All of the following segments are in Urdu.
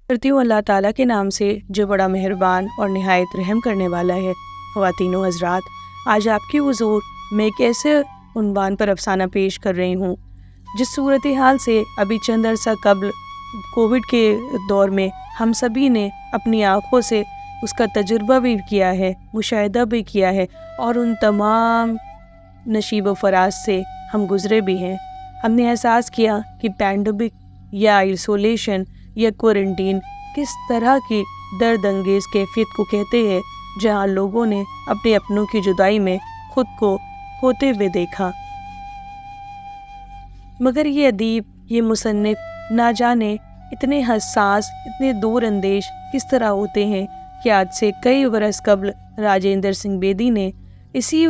کرتی ہوں اللہ تعالیٰ کے نام سے جو بڑا مہربان اور نہایت رحم کرنے والا ہے۔ خواتین و حضرات، آج آپ کی حضور میں ایک ایسے عنوان پر افسانہ پیش کر رہی ہوں جس صورتحال سے ابھی چند عرصہ قبل کووڈ کے دور میں ہم سبھی نے اپنی آنکھوں سے اس کا تجربہ بھی کیا ہے، مشاہدہ بھی کیا ہے، اور ان تمام نشیب و فراز سے ہم گزرے بھی ہیں۔ ہم نے احساس کیا کہ پینڈیمک یا آئسولیشن یا کوارنٹین کس طرح کی درد انگیز کیفیت کو کہتے ہیں، جہاں لوگوں نے اپنے اپنوں کی جدائی میں خود کو کھوتے ہوئے دیکھا۔ مگر یہ ادیب، یہ مصنف نہ جانے اتنے حساس، اتنے دور اندیش کس طرح ہوتے ہیں کہ آج سے کئی برس قبل راجندر سنگھ بیدی نے اسی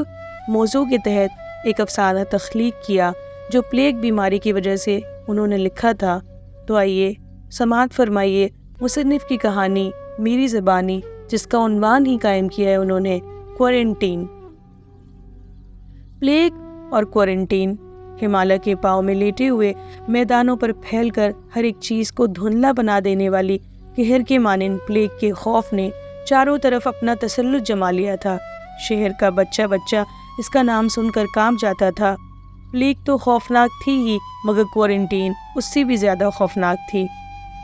موضوع کے تحت ایک افسانہ تخلیق کیا جو پلیگ بیماری کی وجہ سے انہوں نے لکھا تھا۔ تو آئیے سماعت فرمائیے مصنف کی کہانی میری زبانی، جس کا عنوان ہی قائم کیا ہے انہوں نے، کوارنٹین۔ پلیگ اور کوارنٹین ہمالیہ کے پاؤں میں لیٹے ہوئے میدانوں پر پھیل کر ہر ایک چیز کو دھندلا بنا دینے والی قہر کے مانند پلیگ کے خوف نے چاروں طرف اپنا تسلط جما لیا تھا۔ شہر کا بچہ بچہ اس کا نام سن کر کانپ جاتا تھا۔ پلیگ تو خوفناک تھی ہی، مگر کوارنٹین اس سے بھی زیادہ خوفناک تھی۔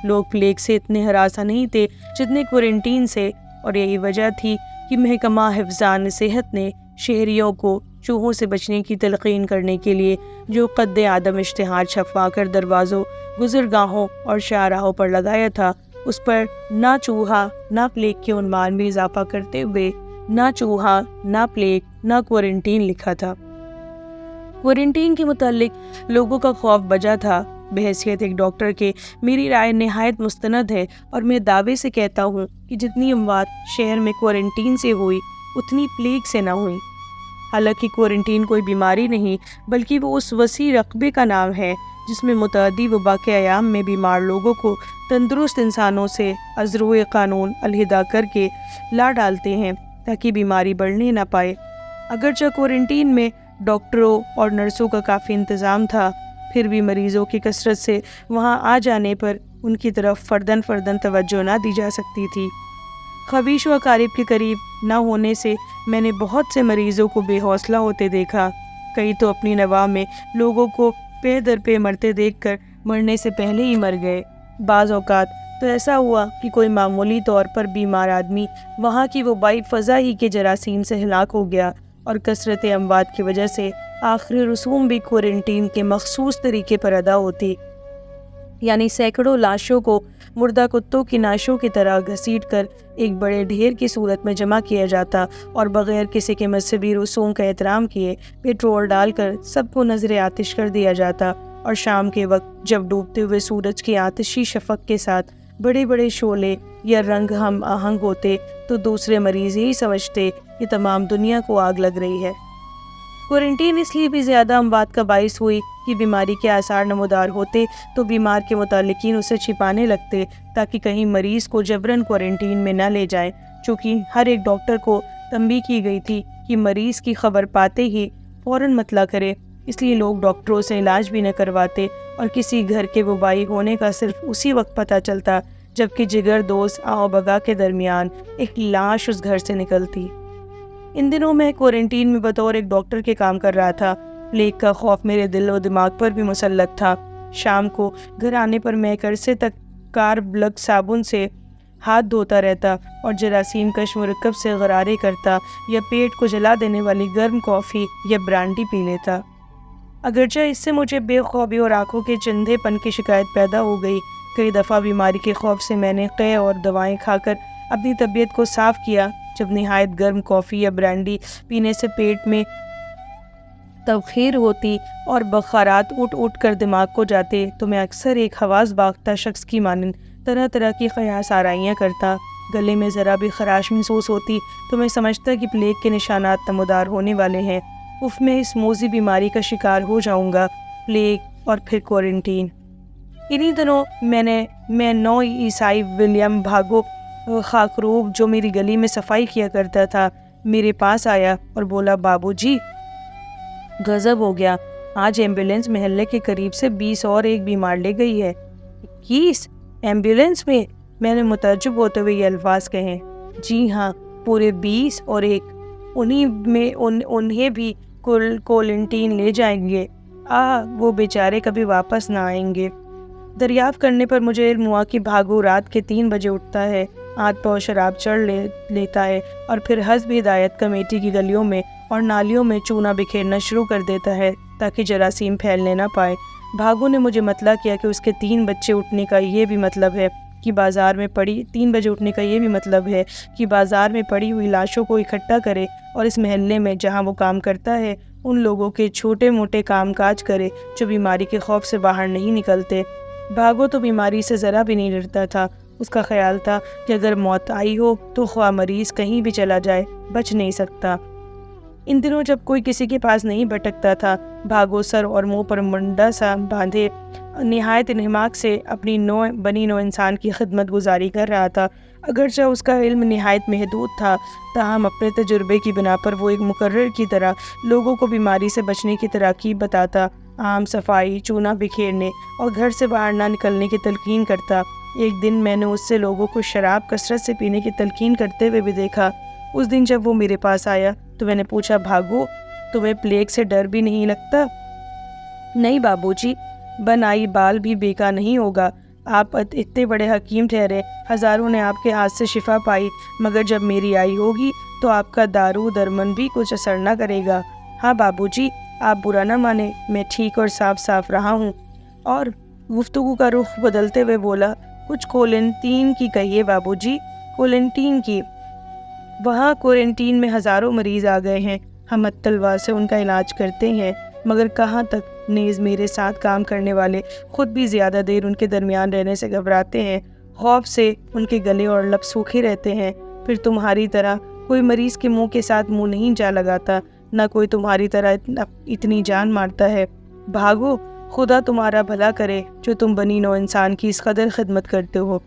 لوگ پلیگ سے اتنے ہراساں نہیں تھے جتنے کوارنٹین سے، اور یہی وجہ تھی کہ محکمہ حفظان صحت نے شہریوں کو چوہوں سے بچنے کی تلقین کرنے کے لیے جو قد آدم اشتہار چھپوا کر دروازوں، گزرگاہوں اور شاہراہوں پر لگایا تھا، اس پر نہ چوہا نہ پلیگ کے عنوان میں اضافہ کرتے ہوئے نہ چوہا نہ پلیگ نہ کوارنٹین لکھا تھا۔ کوارنٹین کے متعلق لوگوں کا خوف بجا تھا۔ بحیثیت ایک ڈاکٹر کے میری رائے نہایت مستند ہے، اور میں دعوے سے کہتا ہوں کہ جتنی اموات شہر میں کوارنٹین سے ہوئی اتنی پلیگ سے نہ ہوئی۔ حالانکہ کوارنٹین کوئی بیماری نہیں، بلکہ وہ اس وسیع رقبے کا نام ہے جس میں متعدی وبا کے ایام میں بیمار لوگوں کو تندرست انسانوں سے از روئے قانون علیحدہ کر کے لا ڈالتے ہیں تاکہ بیماری بڑھنے نہ پائے۔ اگرچہ کوارنٹین میں ڈاکٹروں اور نرسوں کا کافی انتظام تھا، پھر بھی مریضوں کی کثرت سے وہاں آ جانے پر ان کی طرف فردن توجہ نہ دی جا سکتی تھی۔ خبیث و اقارب کے قریب نہ ہونے سے میں نے بہت سے مریضوں کو بے حوصلہ ہوتے دیکھا۔ کئی تو اپنی نوا میں لوگوں کو پے در پے مرتے دیکھ کر مرنے سے پہلے ہی مر گئے۔ بعض اوقات تو ایسا ہوا کہ کوئی معمولی طور پر بیمار آدمی وہاں کی وبائی فضا ہی کے جراثیم سے ہلاک ہو گیا، اور کثرت اموات کی وجہ سے آخری رسوم بھی کوارنٹین کے مخصوص طریقے پر ادا ہوتی، یعنی سینکڑوں لاشوں کو مردہ کتوں کی ناشوں کی طرح گھسیٹ کر ایک بڑے ڈھیر کی صورت میں جمع کیا جاتا، اور بغیر کسی کے مذہبی رسوم کا احترام کیے پیٹرول ڈال کر سب کو نظر آتش کر دیا جاتا، اور شام کے وقت جب ڈوبتے ہوئے سورج کی آتشی شفق کے ساتھ بڑے بڑے شعلے یا رنگ ہم آہنگ ہوتے تو دوسرے مریض یہی سمجھتے کہ تمام دنیا کو آگ لگ رہی ہے۔ کوارنٹین اس لیے بھی زیادہ اموات کا باعث ہوئی کہ بیماری کے آثار نمودار ہوتے تو بیمار کے متعلقین اسے چھپانے لگتے تاکہ کہیں مریض کو جبراً کوارنٹین میں نہ لے جائیں، چونکہ ہر ایک ڈاکٹر کو تنبیہ کی گئی تھی کہ مریض کی خبر پاتے ہی فوراً مطلع کرے، اس لیے لوگ ڈاکٹروں سے علاج بھی نہ کرواتے، اور کسی گھر کے وبائی ہونے کا صرف اسی وقت پتہ چلتا جبکہ جگر دوز آؤ بگا کے درمیان ایک لاش اس گھر سے نکلتی۔ ان دنوں میں کوارنٹین میں بطور ایک ڈاکٹر کے کام کر رہا تھا۔ پلیگ کا خوف میرے دل و دماغ پر بھی مسلط تھا۔ شام کو گھر آنے پر میں ایک عرصے تک کاربلک صابن سے ہاتھ دھوتا رہتا اور جراثیم کش مرکب سے غرارے کرتا، یا پیٹ کو جلا دینے والی گرم کافی یا برانڈی پی لیتا۔ اگرچہ اس سے مجھے بے خوابی اور آنکھوں کے چندھے پن کی شکایت پیدا ہو گئی۔ کئی دفعہ بیماری کے خوف سے میں نے قے اور دوائیں کھا کر اپنی طبیعت کو صاف کیا۔ جب نہایت گرم کافی یا برانڈی پینے سے پیٹ میں تبخیر ہوتی اور بخارات اٹھ کر دماغ کو جاتے تو میں اکثر ایک حواس باختہ شخص کی مانند طرح طرح کی قیاس آرائیاں کرتا۔ گلے میں ذرا بھی خراش محسوس ہوتی تو میں سمجھتا کہ پلیگ کے نشانات نمودار ہونے والے ہیں۔ میں اس موذی بیماری کا شکار ہو جاؤں گا۔ پلیگ اور پھر کوارنٹین۔ انہی دنوں میں 9 عیسائی ولیم بھاگو خاکروب جو میری گلی میں صفائی کیا کرتا تھا میرے پاس آیا اور بولا، بابو جی غضب ہو گیا، آج ایمبولینس محلے کے قریب سے 20 اور ایک بیمار لے گئی ہے۔ 21 ایمبولینس میں؟ میں نے متعجب ہوتے ہوئے یہ الفاظ کہے۔ جی ہاں، پورے 20 اور 1، انہیں بھی کولنٹین لے جائیں گے۔ وہ بیچارے کبھی واپس نہ آئیں گے۔ دریافت کرنے پر مجھے علم ہوا کہ بھاگو رات کے 3 بجے اٹھتا ہے، ہاتھ پاؤں شراب چڑھ لیتا ہے اور پھر حسب ہدایت کمیٹی کی گلیوں میں اور نالیوں میں چونا بکھیرنا شروع کر دیتا ہے تاکہ جراثیم پھیلنے نہ پائے۔ بھاگو نے مجھے مطلع کیا کہ اس کے 3 بجے اٹھنے کا یہ بھی مطلب ہے کہ بازار میں پڑی ہوئی لاشوں کو اکٹھا کرے اور اس محلے میں جہاں وہ کام کرتا ہے ان لوگوں کے چھوٹے موٹے کام کاج کرے جو بیماری کے خوف سے باہر نہیں نکلتے۔ بھاگو تو بیماری سے ذرا بھی نہیں ڈرتا تھا۔ اس کا خیال تھا کہ اگر موت آئی ہو تو خواہ مریض کہیں بھی چلا جائے بچ نہیں سکتا۔ ان دنوں جب کوئی کسی کے پاس نہیں بھٹکتا تھا، بھاگو سر اور منہ پر منڈا سا باندھے نہایت انہماک سے اپنی بنی نوع انسان کی خدمت گزاری کر رہا تھا۔ اگرچہ اس کا علم نہایت محدود تھا، تاہم اپنے تجربے کی بنا پر وہ ایک مقرر کی طرح لوگوں کو بیماری سے بچنے کی تراکیب بتاتا، عام صفائی، چونا بکھیرنے اور گھر سے باہر نہ نکلنے کی تلقین کرتا۔ ایک دن میں نے اس سے لوگوں کو شراب کثرت سے پینے کی تلقین کرتے ہوئے بھی دیکھا۔ اس دن جب وہ میرے پاس آیا تو میں نے پوچھا، بھاگو تمہیں پلیگ سے ڈر بھی نہیں لگتا؟ نہیں بابو جی، بن آئی بال بھی بیکا نہیں ہوگا۔ آپ اتنے بڑے حکیم ٹھہرے، ہزاروں نے آپ کے ہاتھ سے شفا پائی، مگر جب میری آئی ہوگی تو آپ کا دارو درمن بھی کچھ اثر نہ کرے گا۔ ہاں بابو جی، آپ برا نہ مانے، میں ٹھیک اور صاف رہا ہوں۔ اور گفتگو کا رخ بدلتے ہوئے بولا، کچھ کولنٹین کی کہیے بابو جی۔ کولنٹین کی؟ وہاں کوارنٹین میں ہزاروں مریض آ گئے ہیں، ہم التلوا سے ان کا علاج کرتے ہیں، مگر کہاں تک نیز میرے ساتھ کام کرنے والے خود بھی زیادہ دیر ان کے درمیان رہنے سے گھبراتے ہیں، خوف سے ان کے گلے اور لب سوکھے رہتے ہیں۔ پھر تمہاری طرح کوئی مریض کے منہ کے ساتھ منہ نہیں جا لگاتا، نہ کوئی تمہاری طرح اتنی جان مارتا ہے۔ بھاگو، خدا تمہارا بھلا کرے جو تم بنی نوع انسان کی اس قدر خدمت کرتے ہو۔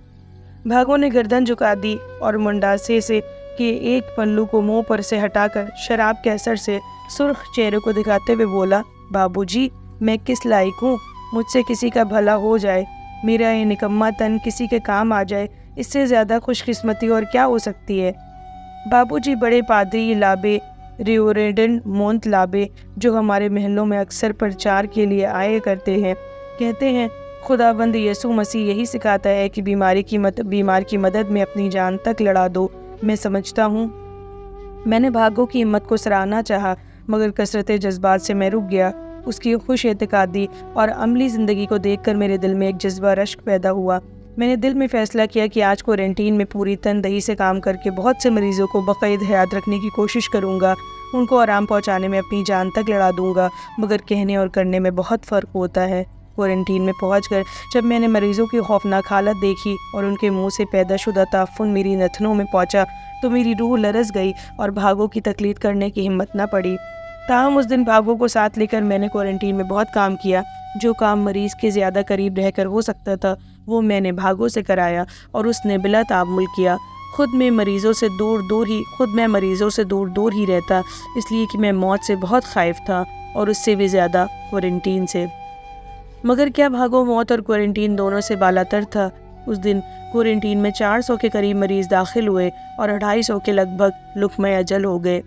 بھاگو نے گردن جھکا دی اور منڈاسے سے کے ایک پلو کو منہ پر سے ہٹا کر شراب کے اثر سے سرخ چہرے کو دکھاتے ہوئے بولا، بابو جی، میں کس لائق ہوں مجھ سے کسی کا بھلا ہو جائے، میرا یہ نکما تن کسی کے کام آ جائے، اس سے زیادہ خوش قسمتی اور کیا ہو سکتی ہے؟ بابو جی بڑے پادری لابے ریورینڈن مونت لابے جو ہمارے محلوں میں اکثر پرچار کے لیے آئے کرتے ہیں، کہتے ہیں خداوند یسوع مسیح یہی سکھاتا ہے کہ بیمار کی مدد میں اپنی جان تک لڑا دو۔ میں سمجھتا ہوں۔ میں نے بھاگو کی ہمت کو سراہنا چاہا، مگر کثرت جذبات سے میں رک گیا۔ اس کی خوش اعتقادی اور عملی زندگی کو دیکھ کر میرے دل میں ایک جذبہ رشک پیدا ہوا۔ میں نے دل میں فیصلہ کیا کہ آج کوارنٹین میں پوری تندہی سے کام کر کے بہت سے مریضوں کو بقید حیات رکھنے کی کوشش کروں گا، ان کو آرام پہنچانے میں اپنی جان تک لڑا دوں گا، مگر کہنے اور کرنے میں بہت فرق ہوتا ہے۔ کوارنٹین میں پہنچ کر جب میں نے مریضوں کی خوفناک حالت دیکھی اور ان کے منہ سے پیدا شدہ تعفن میری نتنوں میں پہنچا تو میری روح لرز گئی اور بھاگو کی تقلید کرنے کی ہمت نہ پڑی۔ تاہم اس دن بھاگو کو ساتھ لے کر میں نے کوارنٹین میں بہت کام کیا۔ جو کام مریض کے زیادہ قریب رہ کر ہو سکتا تھا وہ میں نے بھاگو سے کرایا اور اس نے بلا تعامل کیا۔ خود میں مریضوں سے دور دور ہی رہتا، اس لیے کہ میں موت سے بہت خائف تھا اور اس سے بھی زیادہ کوارنٹین سے۔ مگر کیا بھاگو موت اور کوارنٹین دونوں سے بالاتر تھا؟ اس دن کوارنٹین میں 400 کے قریب مریض داخل ہوئے اور 250 کے لگ بھگ لقمہ اجل ہو گئے۔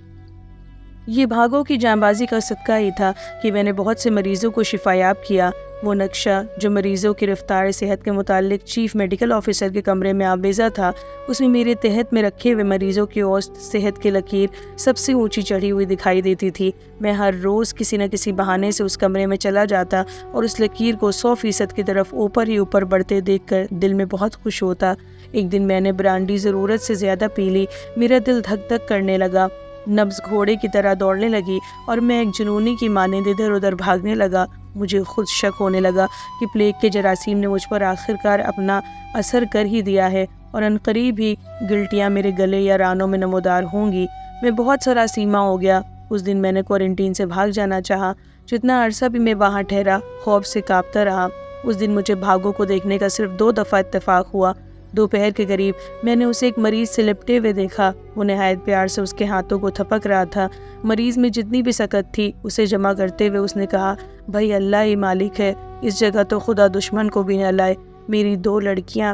یہ بھاگو کی جانبازی کا صدقہ ہی تھا کہ میں نے بہت سے مریضوں کو شفایاب کیا۔ وہ نقشہ جو مریضوں کی رفتار صحت کے متعلق چیف میڈیکل آفیسر کے کمرے میں آویزہ تھا، اس میں میرے تحت میں رکھے ہوئے مریضوں کی اوسط صحت کی لکیر سب سے اونچی چڑھی ہوئی دکھائی دیتی تھی۔ میں ہر روز کسی نہ کسی بہانے سے اس کمرے میں چلا جاتا اور اس لکیر کو 100% کی طرف اوپر بڑھتے دیکھ کر دل میں بہت خوش ہوتا۔ ایک دن میں نے برانڈی ضرورت سے زیادہ پی لی، میرا دل دھک دھک کرنے لگا، نبض گھوڑے کی طرح دوڑنے لگی اور میں ایک جنونی کی مانند ادھر ادھر بھاگنے لگا۔ مجھے خود شک ہونے لگا کہ پلیگ کے جراثیم نے مجھ پر آخرکار اپنا اثر کر ہی دیا ہے اور عنقریب ہی گلٹیاں میرے گلے یا رانوں میں نمودار ہوں گی۔ میں بہت سراسیمہ ہو گیا۔ اس دن میں نے کوارنٹین سے بھاگ جانا چاہا۔ جتنا عرصہ بھی میں وہاں ٹھہرا خوف سے کانپتا رہا۔ اس دن مجھے بھاگو کو دیکھنے کا صرف 2 دفعہ اتفاق ہوا۔ دوپہر کے قریب میں نے اسے ایک مریض سے لپٹے ہوئے دیکھا۔ وہ نہایت پیار سے اس کے ہاتھوں کو تھپک رہا تھا۔ مریض میں جتنی بھی سکت تھی اسے جمع کرتے ہوئے اس نے کہا، بھائی اللہ ہی مالک ہے، اس جگہ تو خدا دشمن کو بھی نہ لائے، میری 2 لڑکیاں۔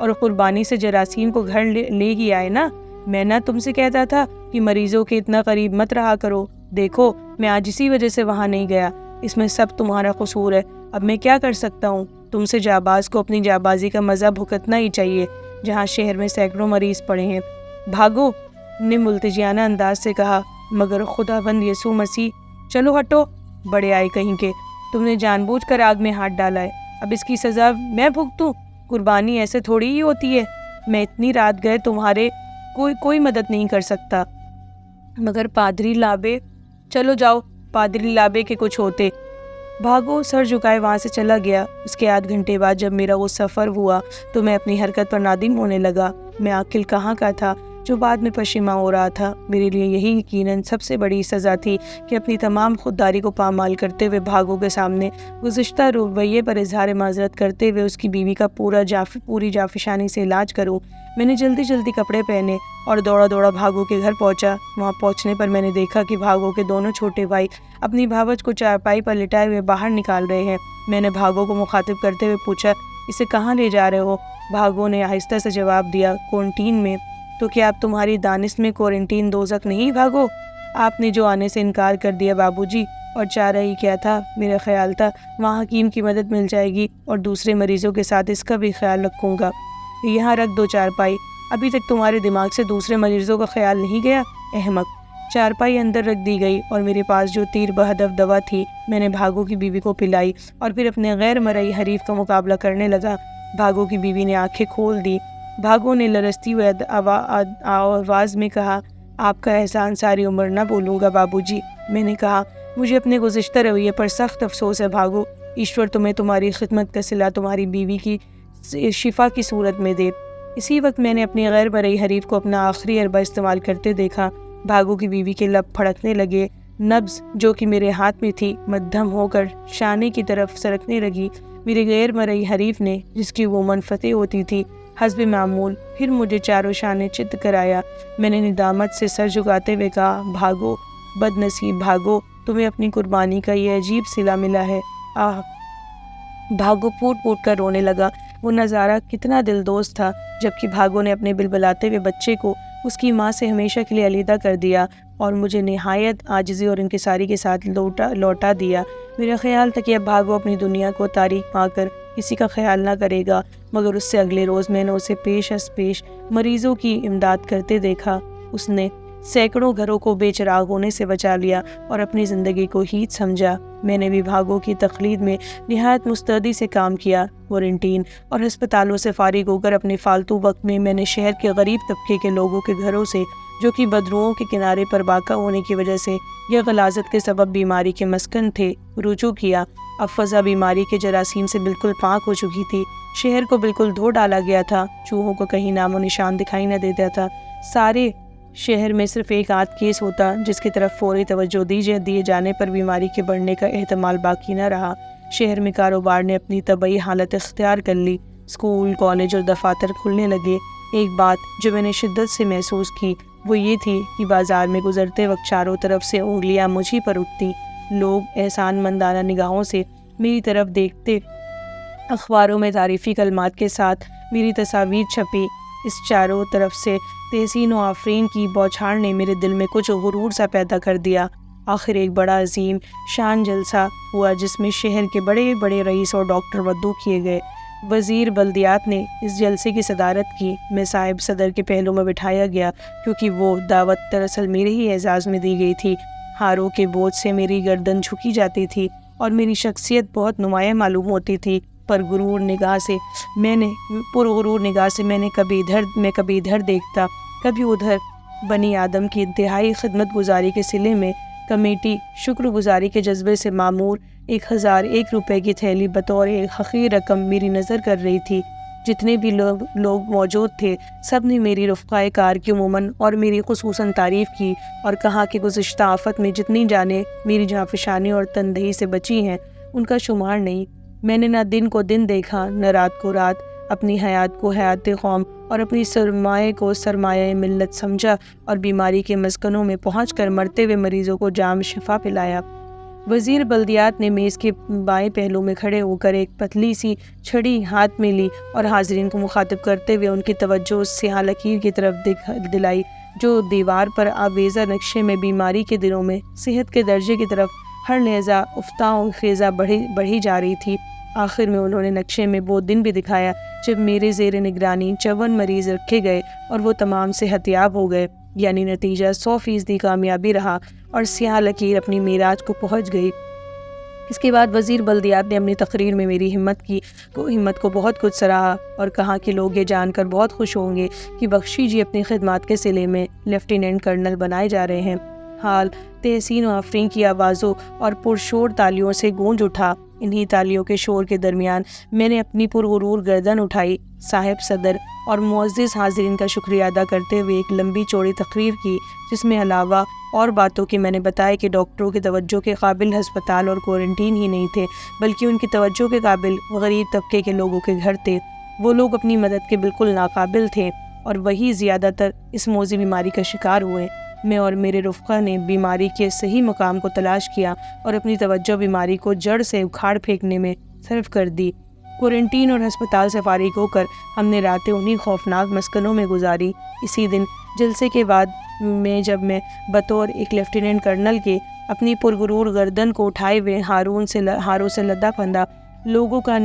اور قربانی سے جراثیم کو گھر لے ہی آئے نا۔ میں نہ تم سے کہتا تھا کہ مریضوں کے اتنا قریب مت رہا کرو، دیکھو میں آج اسی وجہ سے وہاں نہیں گیا، اس میں سب تمہارا قصور ہے۔ اب میں کیا کر سکتا ہوں؟ تم سے جاباز کو اپنی جابازی کا مزہ بھگتنا ہی چاہیے، جہاں شہر میں سینکڑوں مریض پڑے ہیں۔ بھاگو، نے ملتجیانہ انداز سے کہا، مگر خداوند یسوع مسیح، چلو ہٹو، بڑے آئے کہیں کے، تم نے جان بوجھ کر آگ میں ہاتھ ڈالا ہے، اب اس کی سزا میں بھگتوں؟ قربانی ایسے تھوڑی ہی ہوتی ہے، میں اتنی رات گئے تمہارے کوئی مدد نہیں کر سکتا، مگر پادری لابے، چلو جاؤ، پادری لابے کے کچھ ہوتے۔ بھاگو سر جھکائے وہاں سے چلا گیا۔ اس کے آدھ گھنٹے بعد جب میرا وہ سفر ہوا تو میں اپنی حرکت پر نادم ہونے لگا۔ میں عاقل کہاں کا تھا جو بعد میں پشیماں ہو رہا تھا۔ میرے لیے یہی یقیناً سب سے بڑی سزا تھی کہ اپنی تمام خودداری کو پامال کرتے ہوئے بھاگو کے سامنے گزشتہ رویے پر اظہار معذرت کرتے ہوئے اس کی بیوی کا پوری جافشانی سے علاج کروں۔ میں نے جلدی کپڑے پہنے اور دوڑا بھاگو کے گھر پہنچا۔ وہاں پہنچنے پر میں نے دیکھا کہ بھاگو کے دونوں چھوٹے بھائی اپنی بھاوج کو چارپائی پر لٹائے ہوئے باہر نکال رہے ہیں۔ میں نے بھاگو کو مخاطب کرتے ہوئے پوچھا، اسے کہاں لے جا رہے ہو؟ بھاگو نے آہستہ سے جواب دیا، کوارنٹین میں۔ تو کیا اب تمہاری دانست میں کوارنٹین دوزخ نہیں بھاگو؟ آپ نے جو آنے سے انکار کر دیا بابو جی، اور چارہ ہی کیا تھا؟ میرا خیال تھا وہاں حکیم کی مدد مل جائے گی اور دوسرے مریضوں کے ساتھ اس کا بھی خیال رکھوں گا۔ یہاں رکھ دو چارپائی، ابھی تک تمہارے دماغ سے دوسرے مریضوں کا خیال نہیں گیا؟ احمق۔ چارپائی اندر رکھ دی گئی اور میرے پاس جو تیر بہدف دوا تھی میں نے بھاگو کی بیوی کو پلائی اور پھر اپنے غیر مرئی حریف کا مقابلہ کرنے لگا۔ بھاگو کی بیوی نے آنکھیں کھول دی۔ بھاگو نے لرزتی ہوئے آواز میں کہا، آپ کا احسان ساری عمر نہ بھولوں گا بابو جی۔ میں نے کہا، مجھے اپنے گزشتہ رویے پر سخت افسوس ہے بھاگو، ایشور تمہیں تمہاری خدمت کا صلہ تمہاری بیوی کی شفا کی صورت میں دے۔ اسی وقت میں نے اپنی غیر مرئی حریف کو اپنا آخری اربہ استعمال کرتے دیکھا۔ بھاگو کی بیوی کے لب پھڑکنے لگے، نبض جو کہ میرے ہاتھ میں تھی مدھم ہو کر شانے کی طرف سرکنے لگی۔ میرے غیر مرئی حریف نے، جس کی عموماً فتح ہوتی تھی، حسب معمول پھر مجھے چاروں شانے چت کرایا۔ میں نے ندامت سے سر جھکاتے ہوئے کہا، بھاگو، بد نصیب بھاگو، تمہیں اپنی قربانی کا یہ عجیب صلہ ملا ہے۔ آہ! بھاگو پھوٹ کر رونے لگا۔ وہ نظارہ کتنا دلدوز تھا، جبکہ بھاگو نے اپنے بلبلاتے ہوئے بچے کو اس کی ماں سے ہمیشہ کے لیے علیحدہ کر دیا اور مجھے نہایت عاجزی اور انکساری کے ساتھ لوٹا دیا۔ میرا خیال تھا کہ اب بھاگو اپنی دنیا کو تاریخ پا کر کسی کا خیال نہ کرے گا، مگر اس سے اگلے روز میں نے اسے پیش مریضوں کی امداد کرتے دیکھا۔ اس نے سینکڑوں گھروں کو بے چراغ ہونے سے بچا لیا اور اپنی زندگی کو ہیچ سمجھا۔ میں نے بھی بھاگو کی تقلید میں نہایت مستعدی سے کام کیا۔ کوارنٹین اور ہسپتالوں سے فارغ ہو کر اپنے فالتو وقت میں نے شہر کے غریب طبقے کے لوگوں کے گھروں سے، جو کہ بدروؤں کے کنارے پر واقع ہونے کی وجہ سے یا غلاظت کے سبب بیماری کے مسکن تھے، رجوع کیا۔ اب فضا بیماری کے جراثیم سے بالکل پاک ہو چکی تھی۔ شہر کو بالکل دھو ڈالا گیا تھا، چوہوں کو کہیں نام و نشان دکھائی نہ دیتا تھا۔ سارے شہر میں صرف ایک آدھ کیس ہوتا جس کی طرف فوری توجہ دیے جانے پر بیماری کے بڑھنے کا احتمال باقی نہ رہا۔ شہر میں کاروبار نے اپنی طبعی حالت اختیار کر لی، اسکول، کالج اور دفاتر کھلنے لگے۔ ایک بات جو میں نے شدت سے محسوس کی وہ یہ تھی کہ بازار میں گزرتے وقت چاروں طرف سے انگلیاں مجھ ہی پر اٹھتیں۔ لوگ احسان مندانہ نگاہوں سے میری طرف دیکھتے، اخباروں میں تعریفی کلمات کے ساتھ میری تصاویر چھپی۔ اس چاروں طرف سے تحسین و آفرین کی بوچھاڑ نے میرے دل میں کچھ غرور سا پیدا کر دیا۔ آخر ایک بڑا عظیم شان جلسہ ہوا جس میں شہر کے بڑے بڑے رئیس اور ڈاکٹر مدعو کیے گئے۔ وزیر بلدیات نے اس جلسے کی صدارت کی۔ میں صاحب صدر کے پہلو میں بٹھایا گیا کیونکہ وہ دعوت دراصل میرے ہی اعزاز میں دی گئی تھی۔ ہاروں کے بوجھ سے میری گردن جھکی جاتی تھی اور میری شخصیت بہت نمایاں معلوم ہوتی تھی۔ پرغرور نگاہ سے میں نے کبھی ادھر دیکھتا، کبھی ادھر۔ بنی آدم کی انتہائی خدمت گزاری کے صلے میں کمیٹی شکر گزاری کے جذبے سے معمور 1001 روپے کی تھیلی بطور ایک حقیر رقم میری نظر کر رہی تھی۔ جتنے بھی لوگ موجود تھے سب نے میری رفقائے کار کی عموماً اور میری خصوصاً تعریف کی اور کہا کہ گزشتہ آفت میں جتنی جانیں میری جانفشانی اور تندہی سے بچی ہیں ان کا شمار نہیں۔ میں نے نہ دن کو دن دیکھا، نہ رات کو رات، اپنی حیات کو حیات قوم اور اپنی سرمایہ کو سرمایہ ملت سمجھا اور بیماری کے مسکنوں میں پہنچ کر مرتے ہوئے مریضوں کو جام شفا پلایا۔ وزیر بلدیات نے میز کے بائیں پہلو میں کھڑے ہو کر ایک پتلی سی چھڑی ہاتھ میں لی اور حاضرین کو مخاطب کرتے ہوئے ان کی توجہ اس سیاہ لکیر کی طرف دلائی جو دیوار پر آویزہ نقشے میں بیماری کے دنوں میں صحت کے درجے کی طرف ہر لحظہ افتا خیزہ بڑھی جا رہی تھی۔ آخر میں انہوں نے نقشے میں وہ دن بھی دکھایا جب میرے زیر نگرانی 54 مریض رکھے گئے اور وہ تمام صحت یاب ہو گئے، یعنی نتیجہ 100% کامیابی رہا اور سیاہ لکیر اپنی میراج کو پہنچ گئی۔ اس کے بعد وزیر بلدیات نے اپنی تقریر میں میری ہمت کو بہت کچھ سراہا اور کہا کہ لوگ یہ جان کر بہت خوش ہوں گے کہ بخشی جی اپنی خدمات کے صلے میں لیفٹیننٹ کرنل بنائے جا رہے ہیں۔ حال تحسین و آفرین کی آوازوں اور پرشور تالیوں سے گونج اٹھا۔ انہی تالیوں کے شور کے درمیان میں نے اپنی پرغرور گردن اٹھائی، صاحب صدر اور معزز حاضرین کا شکریہ ادا کرتے ہوئے ایک لمبی چوڑی تقریر کی، جس میں علاوہ اور باتوں کے میں نے بتایا کہ ڈاکٹروں کی توجہ کے قابل ہسپتال اور کوارنٹین ہی نہیں تھے، بلکہ ان کی توجہ کے قابل غریب طبقے کے لوگوں کے گھر تھے۔ وہ لوگ اپنی مدد کے بالکل ناقابل تھے اور وہی زیادہ تر اس موذی بیماری کا شکار ہوئے۔ میں اور میرے رفقا نے بیماری کے صحیح مقام کو تلاش کیا اور اپنی توجہ بیماری کو جڑ سے اکھاڑ پھینکنے میں صرف کر دی۔ کوارنٹین اور ہسپتال سے فارغ ہو کر ہم نے راتیں انہی خوفناک مسکنوں میں گزاری۔ اسی دن جلسے کے بعد جب میں بطور ایک لیفٹیننٹ کرنل کے اپنی پرغرور گردن کو اٹھائے ہوئے ہاروں سے لدا پھندا لوگوں کا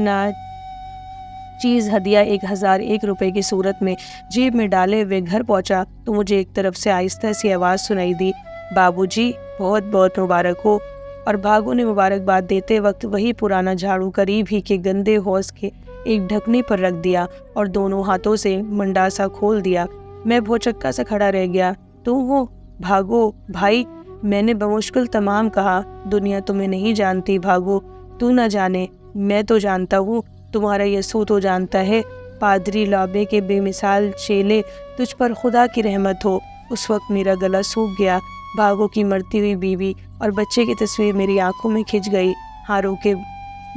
چیز ہدیہ 1001 روپے کی صورت میں جیب میں ڈالے ہوئے گھر پہنچا تو مجھے ایک طرف سے آہستہ سی آواز سنائی دی، بابو جی بہت بہت مبارک ہو۔ اور بھاگوں نے مبارکباد دیتے وقت وہی پرانا جھاڑو قریب ہی کے گندے حوض کے ایک ڈھکنے پر رکھ دیا اور دونوں ہاتھوں سے منڈاسا کھول دیا۔ میں بھوچکا سا کھڑا رہ گیا۔ تم ہو بھاگو بھائی، میں نے بمشکل تمام کہا۔ دنیا تمہیں نہیں جانتی بھاگو، تو نہ جانے، میں تو جانتا ہوں، تمہارا یسوع تو جانتا ہے۔ پادری لابے کے بے مثال چیلے، تجھ پر خدا کی رحمت ہو۔ اس وقت میرا گلا سوکھ گیا۔ بھاگو کی مرتی ہوئی بیوی اور بچے کی تصویر میری آنکھوں میں کھنچ گئی۔ ہاروں کے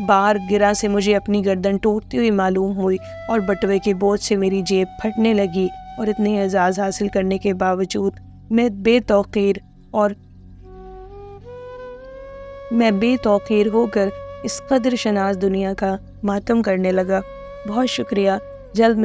بار گرا سے مجھے اپنی گردن ٹوٹتی ہوئی معلوم ہوئی اور بٹوے کے بوجھ سے میری جیب پھٹنے لگی، اور اتنے اعزاز حاصل کرنے کے باوجود میں بے توقیر ہو کر اس قدر شناس دنیا کا ماتم کرنے لگا۔ بہت شکریہ، جلد